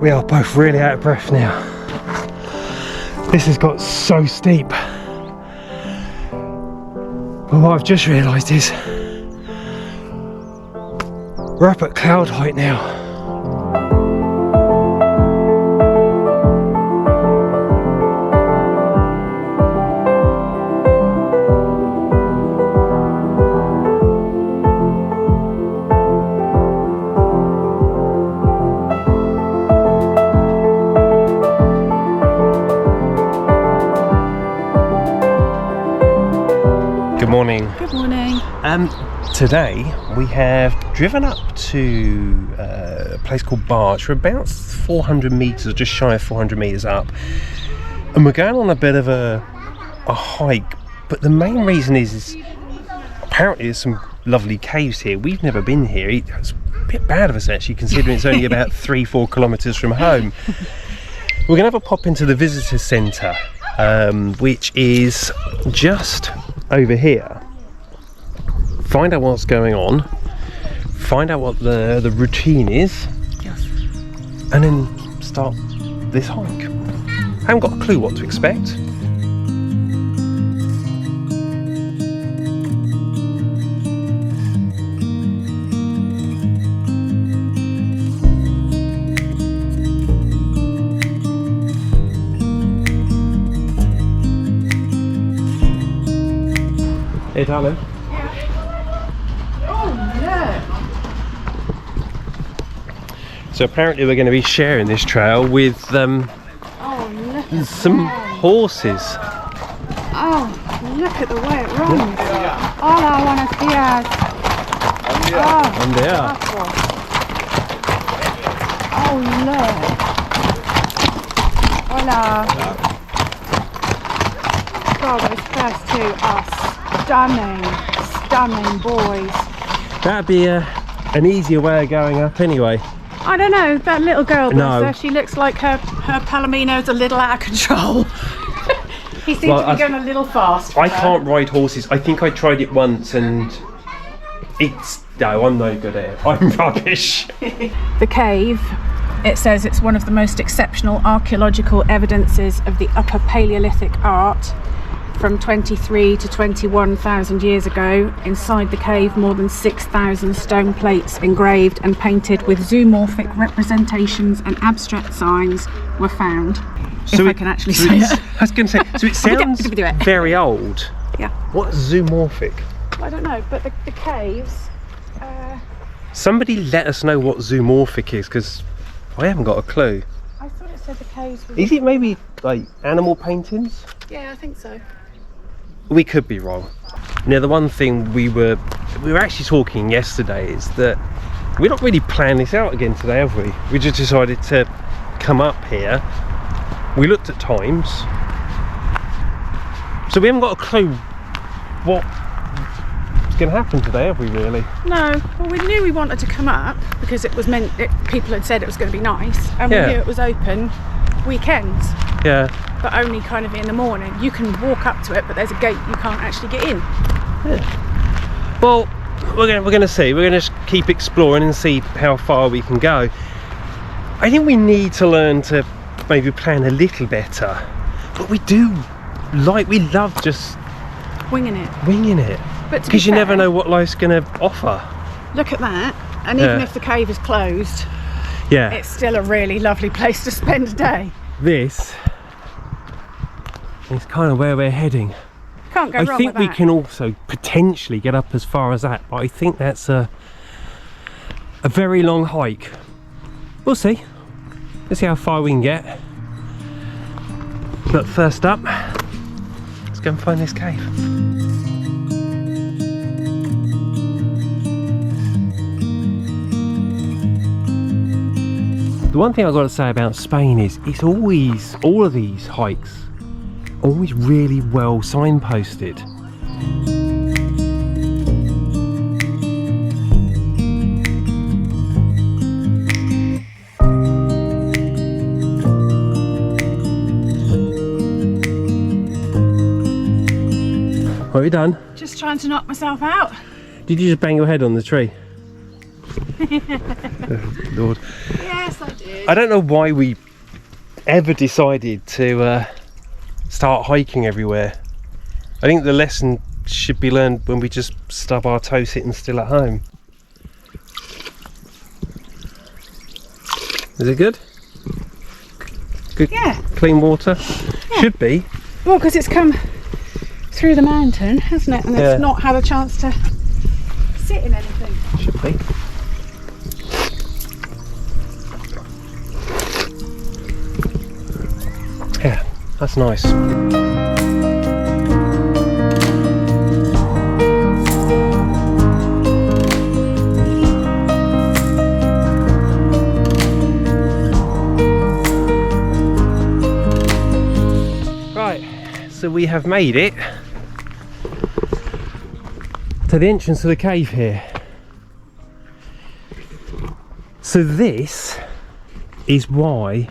We are both really out of breath now. This has got so steep. But what I've just realised is we're up at cloud height now. Good morning. Good morning. Today we have driven up to a place called Barch. We're about 400 metres, or just shy of 400 metres up, and we're going on a bit of a hike. But the main reason is apparently there's some lovely caves here. We've never been here. It's a bit bad of us actually, considering it's only about 3-4 kilometres from home. We're going to have a pop into the visitor centre, which is just over here. Find out what's going on, find out what the routine is, Yes. and then start this hike. I haven't got a clue what to expect. Hey darling. So apparently we're going to be sharing this trail with some horses. Oh, look at the way it runs. Hola, buenos días. Oh, And they are. oh look. Hola. God, those first two are stunning boys. That'd be an easier way of going up anyway. I don't know, that little girl, No. bless her, she looks like her Palomino's a little out of control. He seems to be going a little fast. I can't ride horses. I think I tried it once and I'm no good at it. I'm rubbish. The cave, it says it's one of the most exceptional archaeological evidences of the Upper Paleolithic art from 23 to 21,000 years ago. Inside the cave, more than 6,000 stone plates engraved and painted with zoomorphic representations and abstract signs were found. If I can actually say it. I was going to say, so it sounds very old. Yeah. What's zoomorphic? I don't know, but the caves... Somebody let us know what zoomorphic is, because I haven't got a clue. I thought it said the caves were... Is it maybe like animal paintings? Yeah, I think so. We could be wrong. Now the one thing we were actually talking yesterday is that we're not really planning this out again today, have we? We just decided to come up here. We looked at times, so we haven't got a clue what's going to happen today, have we really? No, well we knew we wanted to come up because it was people had said it was going to be nice, and we knew it was open weekends. Yeah. But only kind of in the morning. You can walk up to it, but there's a gate you can't actually get in. Yeah. Well, we're going to see. We're going to keep exploring and see how far we can go. I think we need to learn to maybe plan a little better. But we love just winging it. But because you never know what life's going to offer. Look at that. And even if the cave is closed, it's still a really lovely place to spend a day. This is kind of where we're heading. Can't go wrong with that. I think we can also potentially get up as far as that, but I think that's a very long hike. We'll see. Let's see how far we can get. But first up, let's go and find this cave. The one thing I've got to say about Spain is it's always, all of these hikes, always really well signposted. What have you done? Just trying to knock myself out. Did you just bang your head on the tree? Oh, Lord. Yes, I did. I don't know why we ever decided to start hiking everywhere. I think the lesson should be learned when we just stub our toe sitting still at home. Is it good? Good, Yeah. clean water? Yeah. Should be. Well, because it's come through the mountain, hasn't it? And Yeah. it's not had a chance to sit in anything. Should be. Yeah, that's nice. Right, so we have made it to the entrance to the cave here. So this is why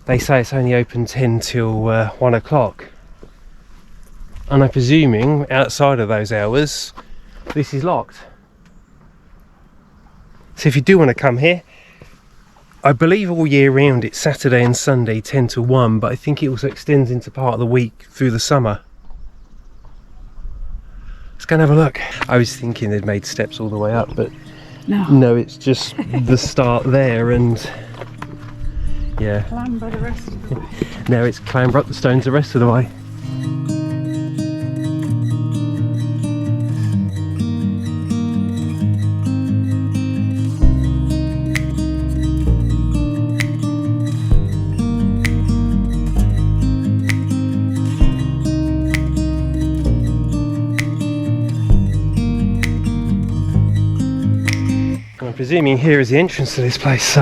they say it's only open 10 till 1 o'clock. And I'm presuming outside of those hours, this is locked. So if you do want to come here, I believe all year round it's Saturday and Sunday 10 till 1, but I think it also extends into part of the week through the summer. Let's go and have a look. I was thinking they'd made steps all the way up, but no, it's just the start there, and yeah. Clamber the rest of the way. Now it's clamber up the stones the rest of the way. I'm presuming here is the entrance to this place, so.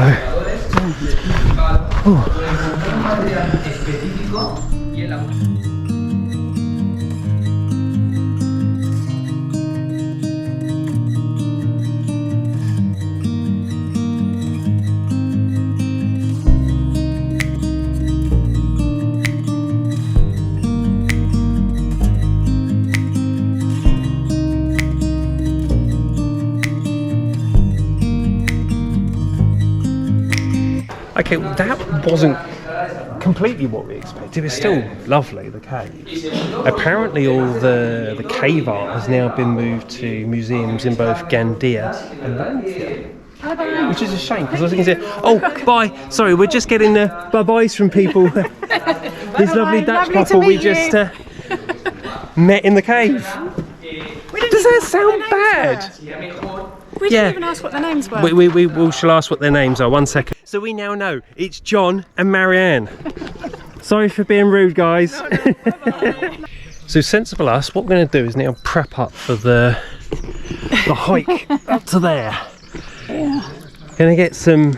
Okay, well, that wasn't completely what we expected. It was still lovely, the cave. Apparently all the cave art has now been moved to museums in both Gandia and Valencia. Which is a shame, because I was thinking, oh, bye, sorry, we're just getting bye-byes from people. This lovely Dutch lovely to couple we meet you. just met in the cave. Does that sound bad? We Yeah. didn't even ask what their names were. We shall ask what their names are. 1 second. So we now know it's John and Marianne. Sorry for being rude, guys. So sensible us, what we're going to do is now prep up for the hike up to there. Yeah. Going to get some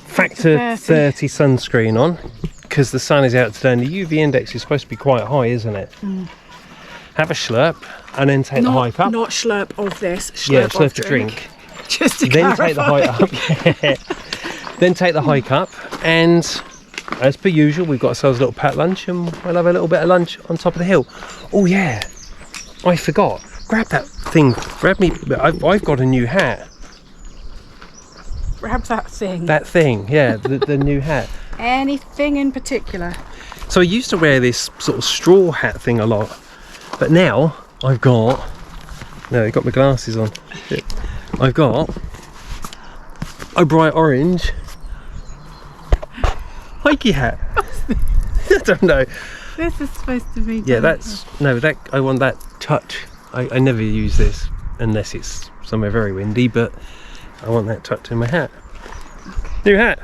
factor 30. 30 sunscreen on, because the sun is out today and the UV index is supposed to be quite high, isn't it? Have a slurp and then take the hike up. Not slurp of this. Slurp Yeah, of slurp to drink. Just to Then clarify. take the hike up. Then take the hike up, and as per usual, we've got ourselves a little packed lunch, and we'll have a little bit of lunch on top of the hill. Oh yeah, I forgot. Grab that thing. Grab me. I've got a new hat. Grab that thing. That thing, yeah, the new hat. Anything in particular? So I used to wear this sort of straw hat thing a lot, but now I've got. No, I've got my glasses on. Shit. I've got a bright orange hikey hat. I don't know. This is supposed to be. Yeah, that's no. That I want that touch. I never use this unless it's somewhere very windy, but I want that touch in my hat. New hat.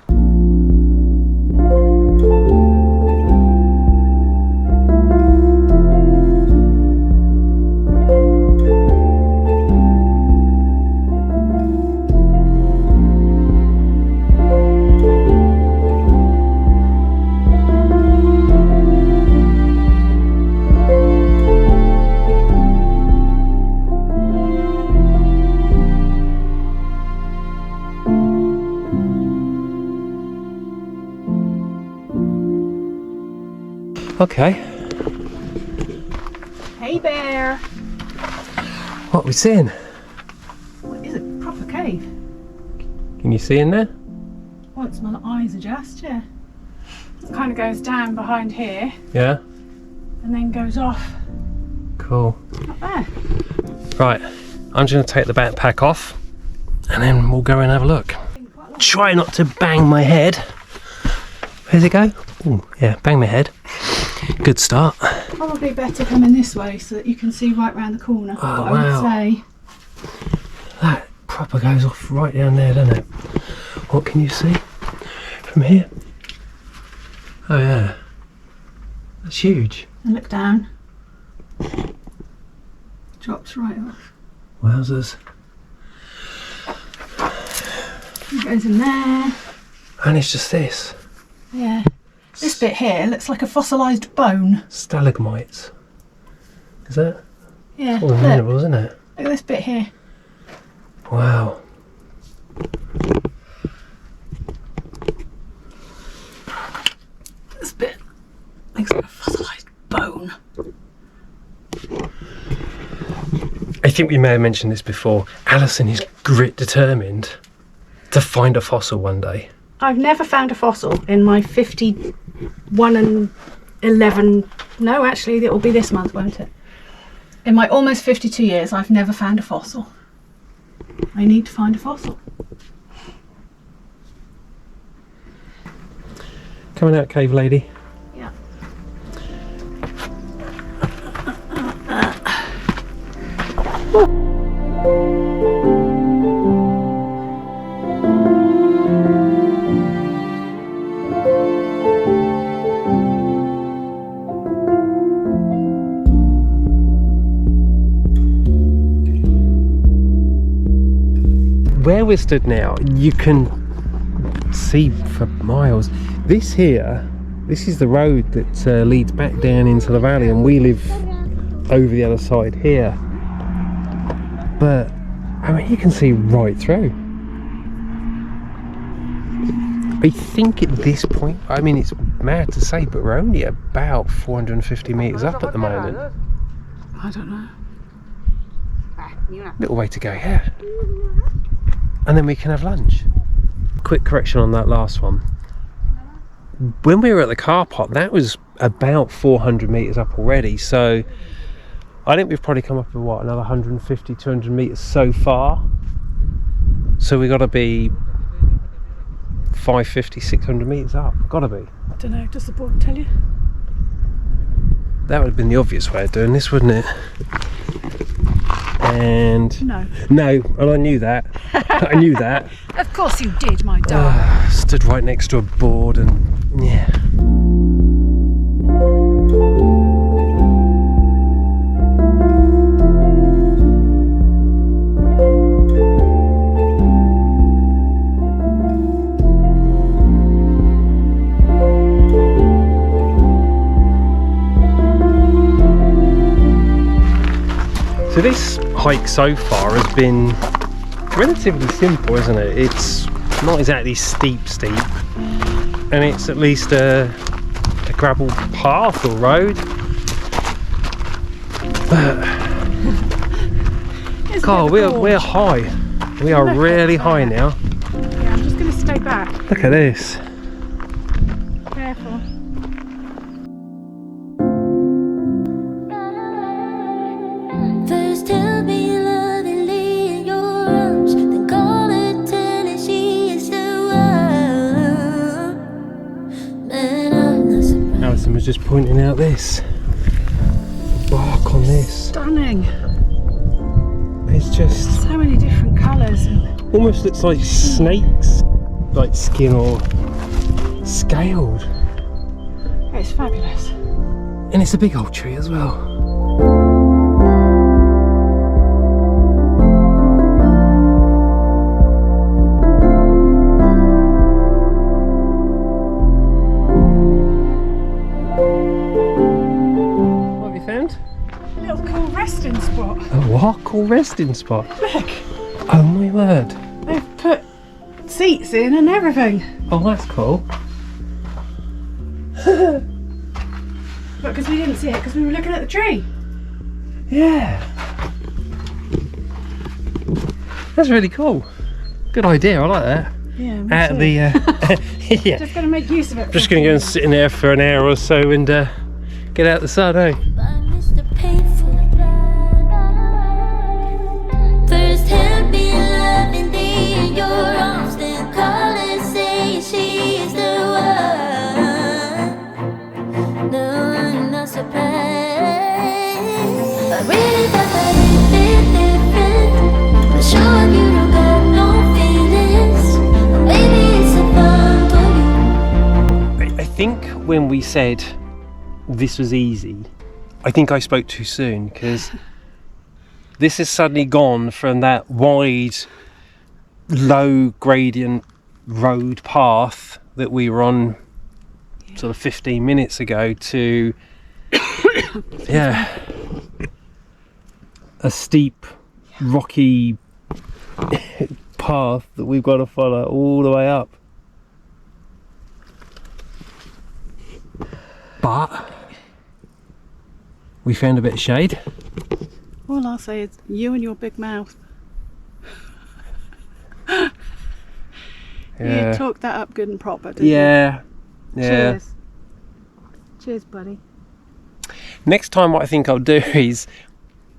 Okay, Hey bear. what are we seeing? What is it? Can you see in there? Once my eyes adjust, yeah. It kind of goes down behind here Yeah. and then goes off Cool. up there. Right, I'm just going to take the backpack off and then we'll go and have a look. Try not to bang my head. Where's it go? Ooh, yeah, bang my head. Good start. Probably better coming this way so that you can see right round the corner. Oh, but wow. I would say That proper goes off right down there, doesn't it? What can you see from here? Oh yeah, that's huge. and look down. Drops right off. Wowzers. It goes in there. And it's just this. Yeah. This bit here looks like a fossilised bone. Stalagmites. Is that? Yeah. All Look, minerals, isn't it? look at this bit here. Wow. This bit looks like a fossilised bone. I think we may have mentioned this before. Alison is grit determined to find a fossil one day. I've never found a fossil in my 51 and 11. No, actually, it will be this month, won't it? In my almost 52 years, I've never found a fossil. I need to find a fossil. Coming out, cave lady. Yeah. Where we're stood now, you can see for miles. This here, this is the road that leads back down into the valley, and we live over the other side here. But I mean, you can see right through. I think at this point, I mean, it's mad to say, but we're only about 450 metres up at the moment. I don't know. Little way to go, yeah. And then we can have lunch. Quick correction on that last one. When we were at the car park, that was about 400 metres up already, so I think we've probably come up with what, another 150, 200 metres so far. So we got to be 550, 600 metres up. Got to be. I don't know. Does the board tell you? That would have been the obvious way of doing this, wouldn't it? And No. no, and I knew that. I knew that. Of course you did, my darling. Stood right next to a board, and yeah. So this hike so far has been relatively simple, isn't it? It's not exactly steep, and it's at least a gravel path or road. But God, we're high. We are really high now. Yeah, I'm just going to stay back. Look at this. Careful. First tell me you love and lay in your arms, then call her, tell her she is the one. Man, I'm not surprised. Alison was just pointing out this. Bark on this. Stunning. It's just So many different colours. almost looks like snakes, like skin or scaled. It's fabulous. And it's a big old tree as well. What have you found? A little cool resting spot. A what? Cool resting spot. Look, Oh my word. they've put seats in and everything. Oh, that's cool. But because we didn't see it, because we were looking at the tree. Yeah. That's really cool. Good idea, I like that. Yeah, me out of too. the yeah. Just going to make use of it. Just going to go and sit in there for an hour or so and get out the sun, eh? By Mr. Painful. First help me loving thee in your arms, then call and say she is the one. No, I'm not surprised. I really thought that it'd be different, but sure you don't got no feelings. Maybe it's a fun for you. I think when we said this was easy, I think I spoke too soon, because this has suddenly gone from that wide, low gradient road path that we were on sort of 15 minutes ago to yeah, a steep, rocky path that we've got to follow all the way up. But we found a bit of shade. All I'll say is you and your big mouth. Yeah. You talked that up good and proper, didn't you? Yeah. Cheers. Cheers, buddy. Next time what I think I'll do is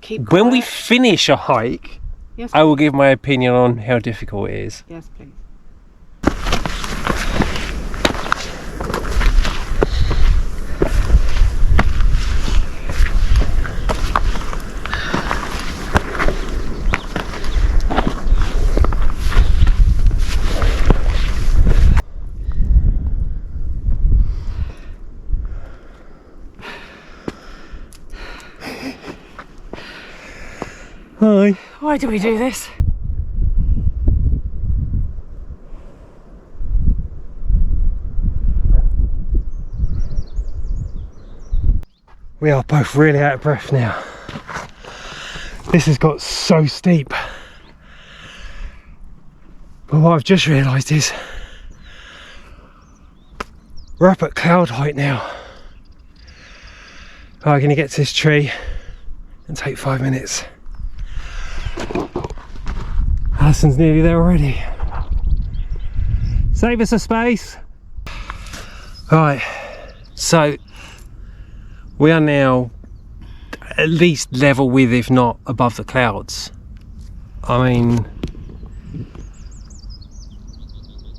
Keep when we quiet. finish a hike, Yes, I will give my opinion on how difficult it is. yes, please. Hi. Why do we do this? We are both really out of breath now. This has got so steep. But what I've just realised is we're up at cloud height now. I'm going to get to this tree and take 5 minutes. Alison's nearly there already. Save us a space. Right, so we are now at least level with, if not above the clouds. I mean,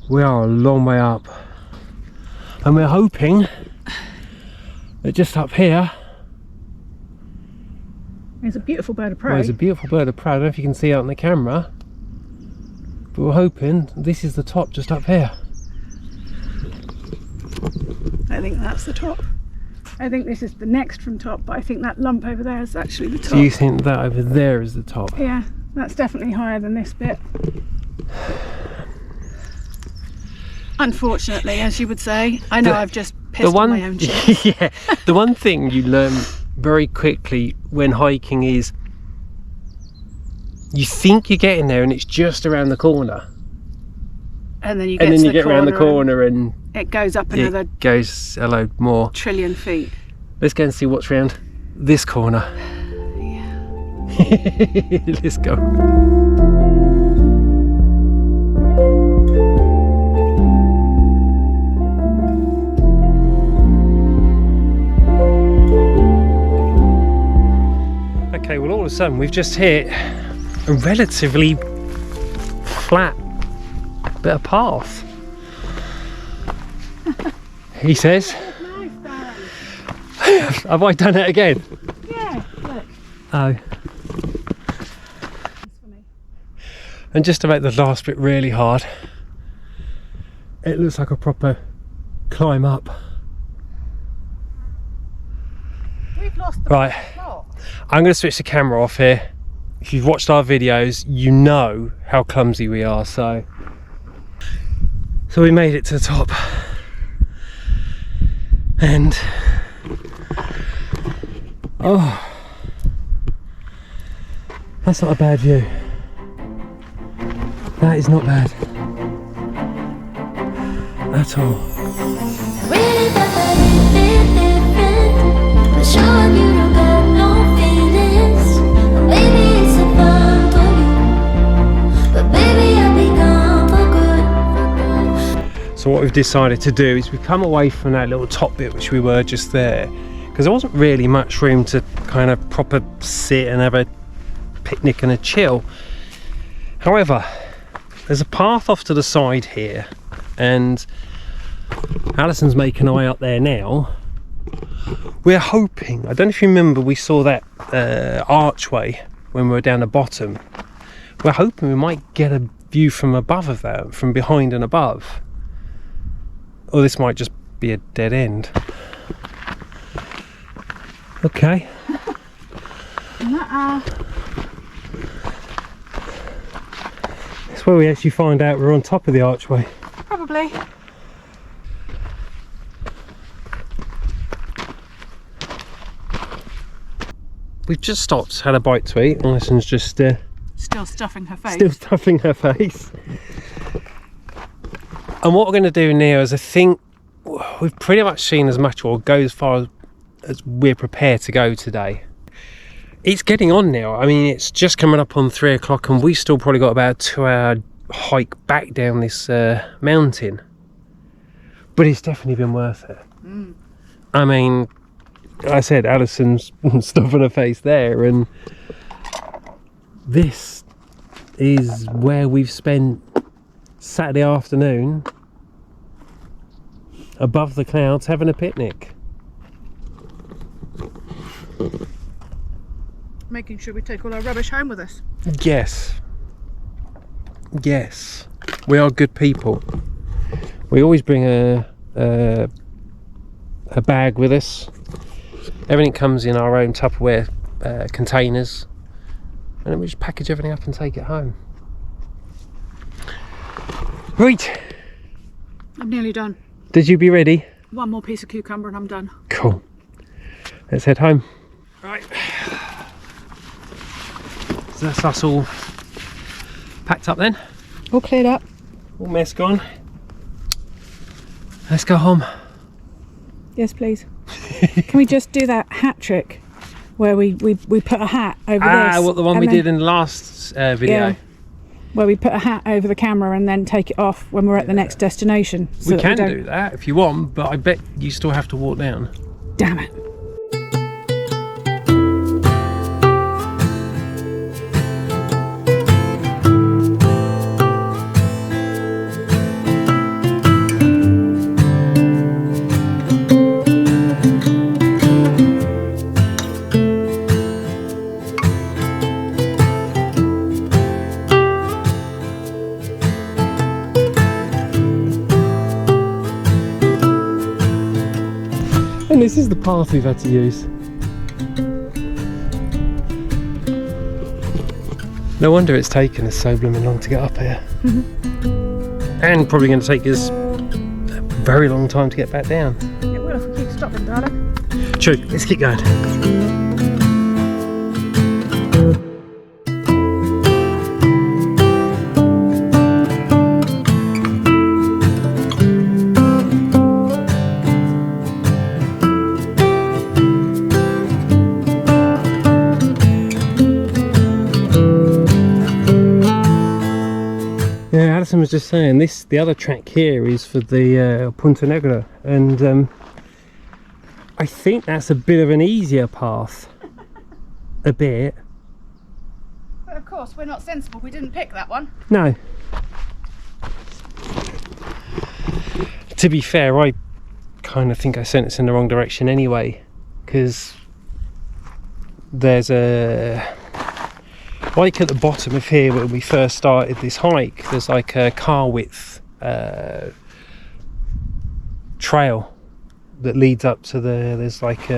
we are a long way up, and we're hoping that just up here There's a beautiful bird of prey. there's a beautiful bird of prey. I don't know if you can see out on the camera, but we're hoping this is the top just up here. I think that's the top. I think this is the next from top, but I think that lump over there is actually the top. So you think that over there is the top? Yeah, that's definitely higher than this bit. Unfortunately, as you would say. I know I've just pissed on my own shit. Yeah, the one thing you learn very quickly when hiking is you think you're getting there and it's just around the corner, And then you get, and then to you the get around the corner and it goes up another it goes a load more. trillion feet. Let's go and see what's round this corner. Yeah. Let's go. Okay, well all of a sudden we've just hit a relatively flat bit of path. He says. Have I done it again? Yeah, look. Oh. And just to make the last bit really hard, it looks like a proper climb up. We've lost the Right, plot. I'm going to switch the camera off here. If you've watched our videos, you know how clumsy we are, so we made it to the top. And oh, that's not a bad view. That is not bad at all. Really thought that it'd be different, but sure you don't got no feelings. Maybe it's a fun for you, but baby I'll be gone for good. So what we've decided to do is we've come away from that little top bit which we were just there, because there wasn't really much room to kind of proper sit and have a picnic and a chill. However, there's a path off to the side here, and Alison's making her way up there now. We're hoping, I don't know if you remember, we saw that archway when we were down the bottom. We're hoping we might get a view from above of that, from behind and above. Or this might just be a dead end. Okay. It's where we actually find out we're on top of the archway. Probably. We've just stopped, had a bite to eat. Alison's just Still stuffing her face. still stuffing her face. And what we're going to do now is, I think we've pretty much seen as much, or go as far as we're prepared to go today. It's getting on now. I mean, it's just coming up on 3 o'clock, and we still probably got about a 2-hour hike back down this mountain. But it's definitely been worth it. I mean, I said Alison's stuffing her face there, and this is where we've spent Saturday afternoon above the clouds having a picnic. Making sure we take all our rubbish home with us. Yes. Yes. We are good people. We always bring a bag with us. Everything comes in our own Tupperware containers, and then we just package everything up and take it home. Right. I'm nearly done. Did you be ready? One more piece of cucumber and I'm done. Cool. Let's head home. Right. So that's us all packed up then. All cleared up. All mess gone. Let's go home. Yes, please. Can we just do that hat trick where we put a hat over this? What, the one and we then- did in the last video? Yeah. Where we put a hat over the camera and then take it off when we're at the next destination. so We that can don't- do that if you want, but I bet you still have to walk down. Damn it. And this is the path we've had to use. No wonder it's taken us so blooming long to get up here. And probably going to take us a very long time to get back down. It will if we keep stopping, darling. True, let's keep going. Yeah, Alison was just saying the other track here is for the Punta Negra, and I think that's a bit of an easier path. A bit. But of course, we're not sensible. We didn't pick that one. No. To be fair, I kind of think I sent us in the wrong direction anyway, because there's a, like at the bottom of here when we first started this hike, there's like a car width trail that leads up to there's like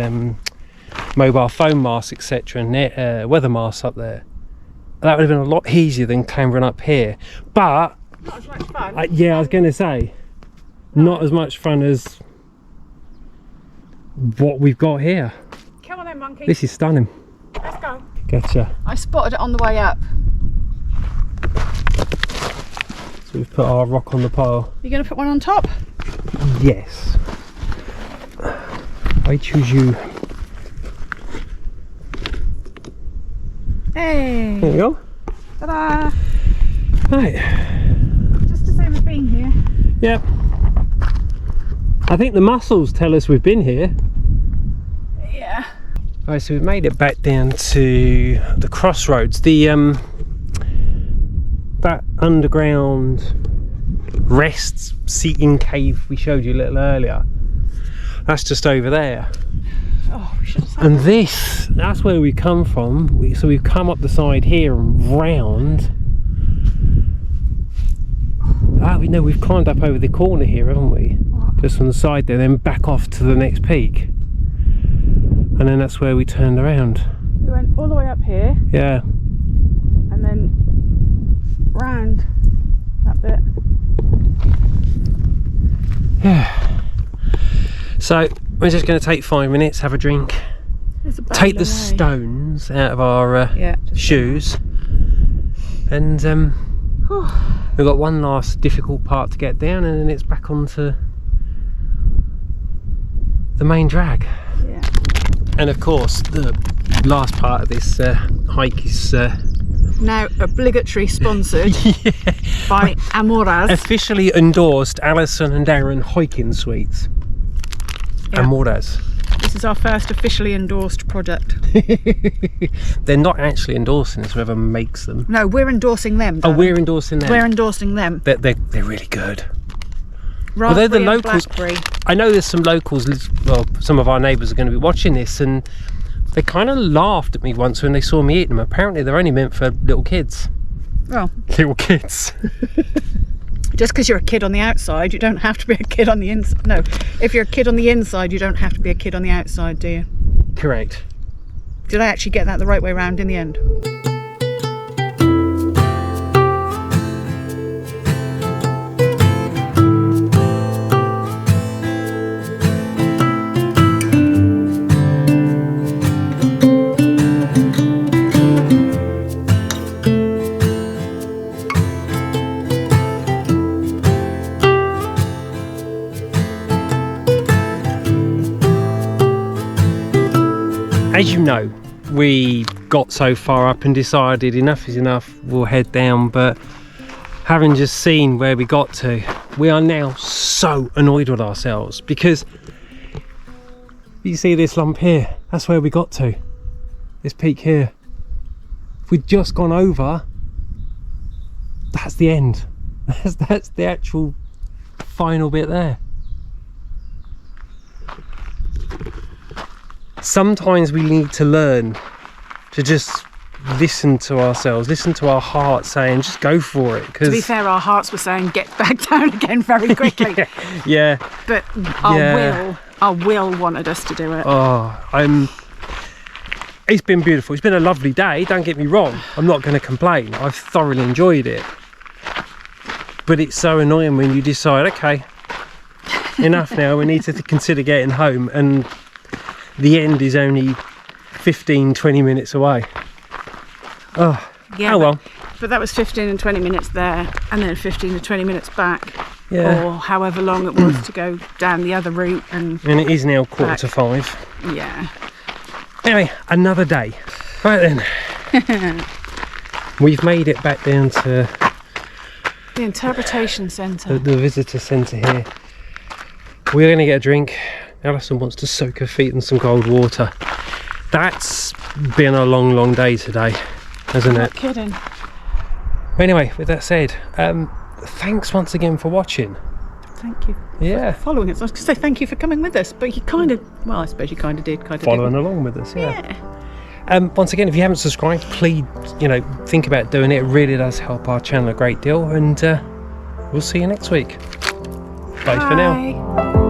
mobile phone masts, etc., and weather masts up there. That would have been a lot easier than clambering up here, but Not as much fun. yeah, I was going to say, not as much fun as what we've got here. Come on then, monkey. This is stunning. Let's go. Gotcha. I spotted it on the way up. So we've put our rock on the pile. You going to put one on top? Yes. I choose you. Hey. There you go. Ta-da. Right. Just the same as being here. Yep. I think the mussels tell us we've been here. Yeah. Right, so we've made it back down to the crossroads. The that underground rest seating cave we showed you a little earlier, that's just over there. Oh, we should have said And that's where we come from. So we've come up the side here and round. Ah, we know we've climbed up over the corner here, haven't we? Just on the side there, then back off to the next peak. And then that's where we turned around. we went all the way up here Yeah. and then round that bit. Yeah. So we're just going to take 5 minutes, have a drink, There's a take the bale away. stones out of our Yeah, just shoes, and we've got one last difficult part to get down, and then it's back onto the main drag. Yeah. And of course, the last part of this hike is Now obligatory sponsored by Amoras. officially endorsed Alison and Darren hiking suites. Yeah. Amoras. This is our first officially endorsed product. They're not actually endorsing this, whoever makes them. No, we're endorsing them. Oh, darling. we're endorsing them. We're endorsing them. They're really good. Raspberry they're the and locals. blackberry. I know there's some locals, well, some of our neighbours are going to be watching this, and they kind of laughed at me once when they saw me eating them. Apparently they're only meant for little kids. Well, Little kids. just because you're a kid on the outside, you don't have to be a kid on the inside. No, if you're a kid on the inside, you don't have to be a kid on the outside, do you? Correct. Did I actually get that the right way round in the end? As you know, we got so far up and decided enough is enough, we'll head down, but having just seen where we got to, we are now so annoyed with ourselves, because you see this lump here, that's where we got to, this peak here. If we'd just gone over, that's the end. That's the actual final bit there. Sometimes we need to learn to just listen to ourselves, listen to our heart saying, just go for it. To be fair, our hearts were saying get back down again very quickly. Yeah. But our will wanted us to do it. Oh, it's been beautiful. It's been a lovely day, don't get me wrong. I'm not going to complain. I've thoroughly enjoyed it. But it's so annoying when you decide, okay, enough now, we need to consider getting home, and the end is only 15-20 minutes away. Oh, Yeah, oh well. But that was 15 and 20 minutes there, and then 15 to 20 minutes back. Yeah. Or however long it was to go down the other route. And And it is now back. 4:45. Yeah. Anyway, another day. Right then. We've made it back down to The interpretation centre. the visitor centre here. We're going to get a drink. Alison wants to soak her feet in some cold water. That's been a long, long day today, hasn't Not it? kidding. Anyway, with that said, thanks once again for watching. Thank you. Yeah. For following us. I was going to say thank you for coming with us, but you kind of, well, I suppose you kind of did, kind of Following didn't. along with us, yeah. Yeah. Once again, if you haven't subscribed, please, think about doing it. It really does help our channel a great deal, and we'll see you next week. Bye for now. Bye.